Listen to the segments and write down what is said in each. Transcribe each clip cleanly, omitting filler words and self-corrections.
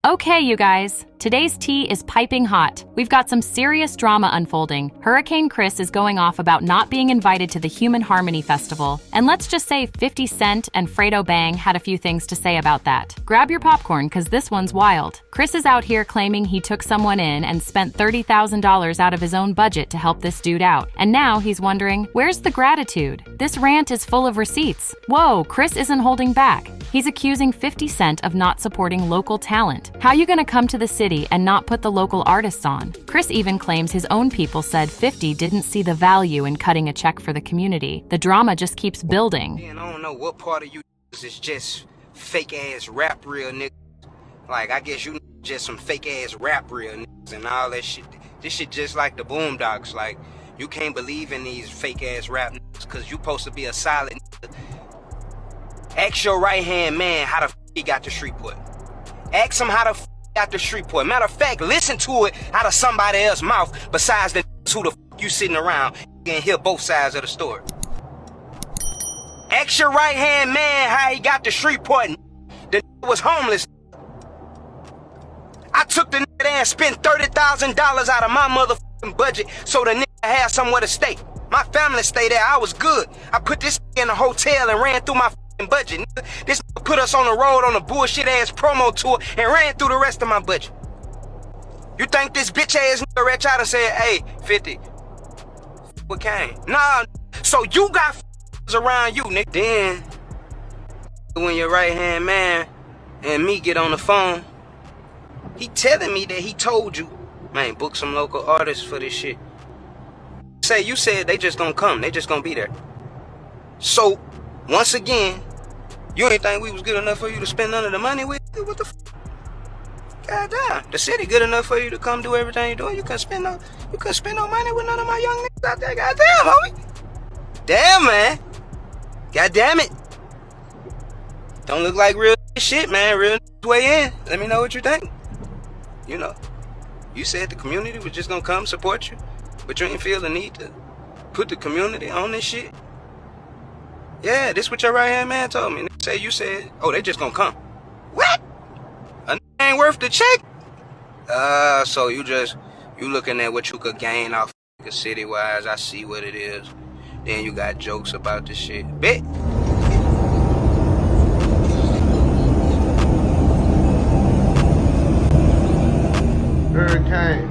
Okay, you guys, today's tea is piping hot. We've got some serious drama unfolding. Hurricane Chris is going off about not being invited to the Human Harmony Festival. And let's just say 50 Cent and Fredo Bang had a few things to say about that. Grab your popcorn, cause this one's wild. Chris is out here claiming he took someone in and spent $30,000 out of his own budget to help this dude out. And now he's wondering, where's the gratitude? This rant is full of receipts. Whoa, Chris isn't holding back. He's accusing 50 Cent of not supporting local talent. How you gonna come to the city and not put the local artists on? Chris even claims his own people said 50 didn't see the value in cutting a check for the community. The drama just keeps building. Man, I don't know what part of you is just fake-ass rap real niggas. Like, I guess you just some fake-ass rap real niggas and all that shit. This shit just like the Boondocks. Like, you can't believe in these fake-ass rap niggas because you supposed to be a solid nigga. Ask your right-hand man how the f he got to Shreveport. Ask him how the f he got to Shreveport. Matter of fact, listen to it out of somebody else's mouth besides the who the f you sitting around and hear both sides of the story. Ask your right-hand man how he got to Shreveport. The was homeless. I took the nigga there and spent $30,000 out of my motherfucking budget so the nigga had somewhere to stay. My family stayed there. I was good. I put this in a hotel and ran through my budget. This put us on the road on a bullshit ass promo tour and ran through the rest of my budget. You think this bitch ass nigga reach out and said, hey, 50, what came? Nah, so you got around you, nigga. Then, when your right hand man and me get on the phone, he telling me that he told you, man, book some local artists for this shit. Say, you said they just gonna come, they just gonna be there. So, once again, you ain't think we was good enough for you to spend none of the money with? What the f? Goddamn, the city good enough for you to come do everything you're doing. You couldn't spend no money with none of my young niggas out there. Goddamn, homie. Damn, man. Goddamn it. Don't look like real shit, man. Real way in. Let me know what you think. You know, you said the community was just gonna come support you, but you ain't feel the need to put the community on this shit. Yeah, this what your right-hand man told me. Say you said, oh, they just gonna come. What? A ain't worth the check? So you looking at what you could gain off the city-wise. I see what it is. Then you got jokes about this shit. Bet. Hurricane.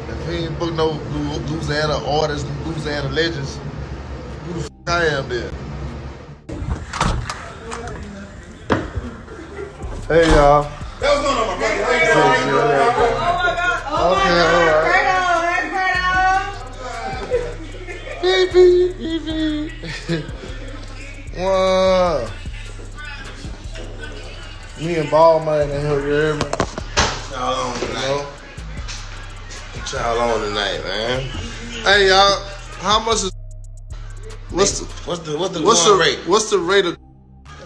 If he ain't book no Louisiana artists, Louisiana legends, who the f I am then? Hey y'all. That was going on, my brother. Oh my God. Okay, alright. Fredo. Wow. Me and Ballman in here, you hear me? Y'all on tonight. What y'all on tonight, man? Hey y'all, how much is What's the going rate? What's the rate of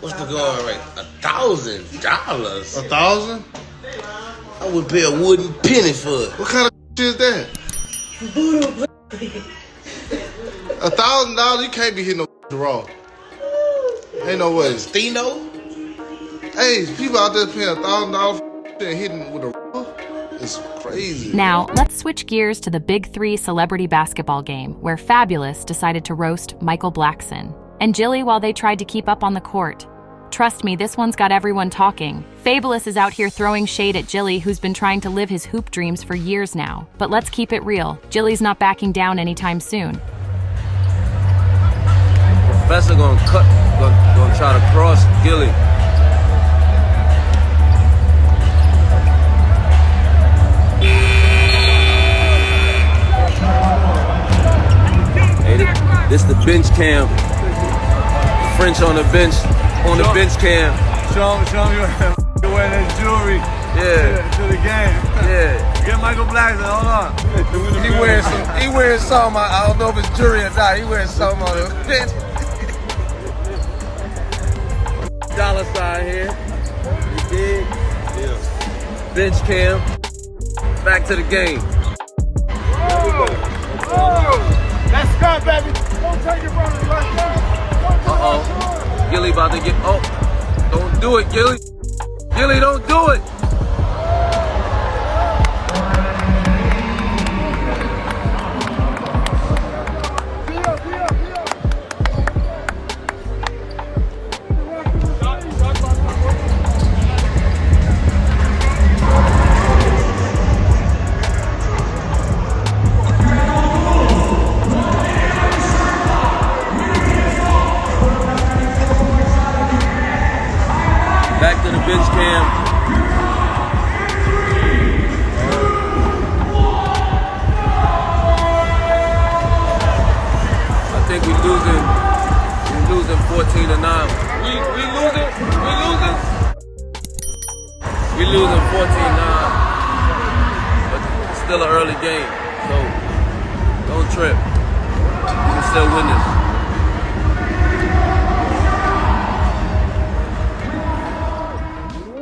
What's the going rate? $1,000. 1,000? I would pay a wooden penny for it. What kind of shit is that? $1,000? You can't be hitting no raw. Ain't no way. Stino? Hey, people out there paying $1,000 and hitting with a raw? It's crazy. Now, let's switch gears to the Big Three celebrity basketball game, where Fabolous decided to roast Michael Blackson and Gilly while they tried to keep up on the court. Trust me, this one's got everyone talking. Fabolous is out here throwing shade at Gilly, who's been trying to live his hoop dreams for years now. But let's keep it real. Gilly's not backing down anytime soon. Professor gonna try to cross Gilly. Hey, this the bench cam. French on the bench cam. Show him you're wearing that jewelry to the game. Yeah. Get Michael Blackson, hold on. He wearing something, I don't know if it's jewelry or not. He wearing something on the bench. Dollar sign here. You dig? Yeah. Bench cam. Back to the game. That's Scott, baby. Don't take it from me right now. Gilly about to get, don't do it, Gilly. Gilly, don't do it. We losing 14-9, but it's still an early game, so don't trip. We can still win this.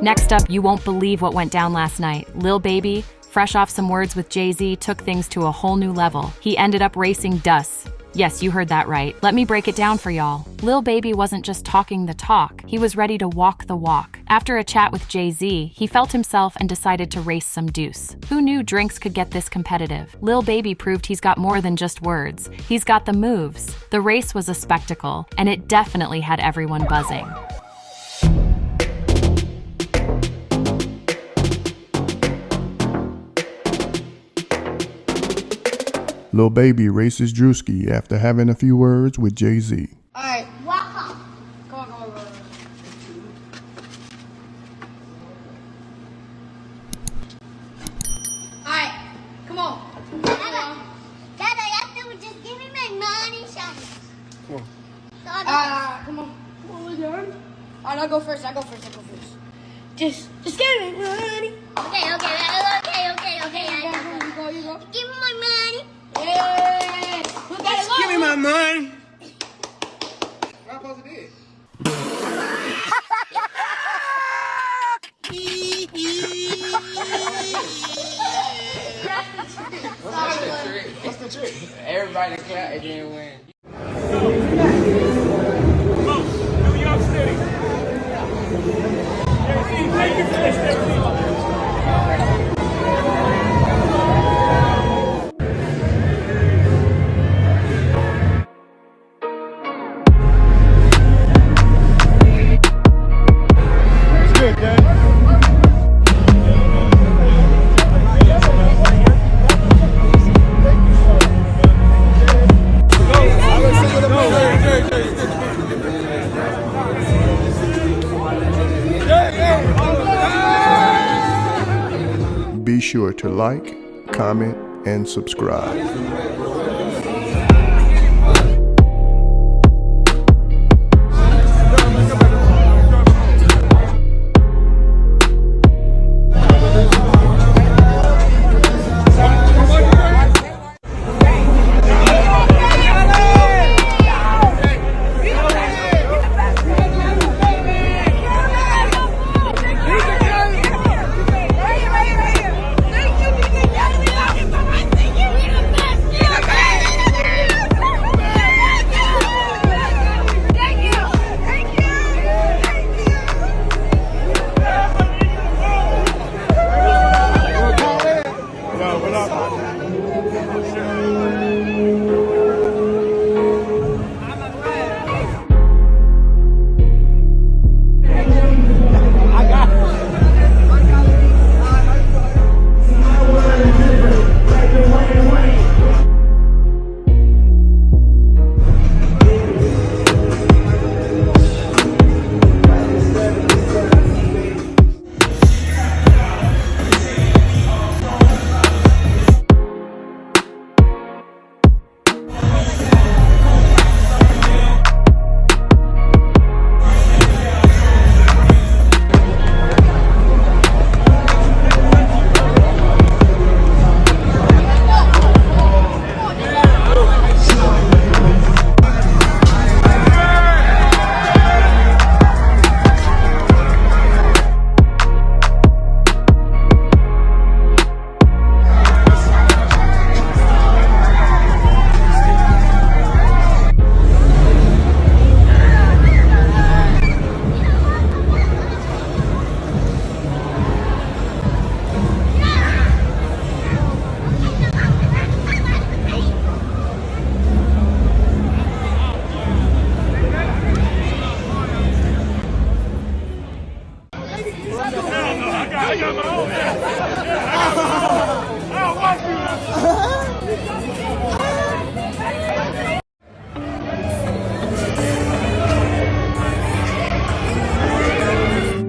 Next up, you won't believe what went down last night. Lil Baby, fresh off some words with Jay-Z, took things to a whole new level. He ended up racing Dus. Yes, you heard that right. Let me break it down for y'all. Lil Baby wasn't just talking the talk, he was ready to walk the walk. After a chat with Jay-Z, he felt himself and decided to race some deuce. Who knew drinks could get this competitive? Lil Baby proved he's got more than just words. He's got the moves. The race was a spectacle, and it definitely had everyone buzzing. Lil Baby races Drewski after having a few words with Jay-Z. Alright, walk up. Come on. Alright, come on. Dada, you have to just give me my money, Shaggy. Come on. Come on, we're done. Alright, I'll go first. Just give me money. Okay. You go. Give me my money. Hey, Give me my money. What am I supposed to do? What's the trick? Everybody clap and then win. New York City. Be sure to like, comment, and subscribe.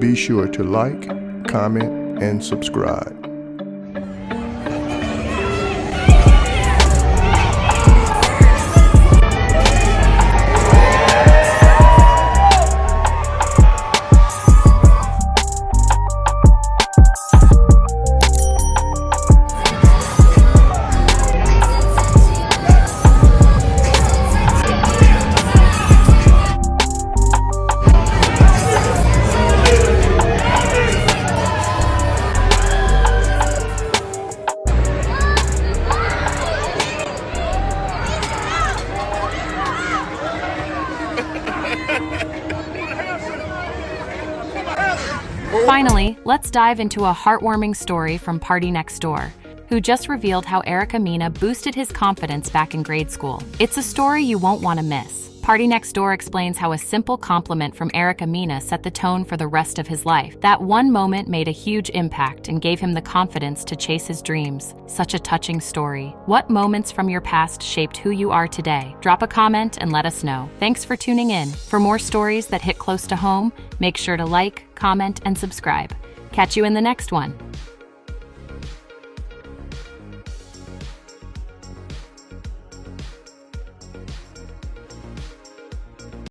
Be sure to like, comment, and subscribe. Finally, let's dive into a heartwarming story from Party Next Door, who just revealed how Erica Mena boosted his confidence back in grade school. It's a story you won't want to miss. Party Next Door explains how a simple compliment from Erica Mena set the tone for the rest of his life. That one moment made a huge impact and gave him the confidence to chase his dreams. Such a touching story. What moments from your past shaped who you are today? Drop a comment and let us know. Thanks for tuning in. For more stories that hit close to home, make sure to like, comment, and subscribe. Catch you in the next one.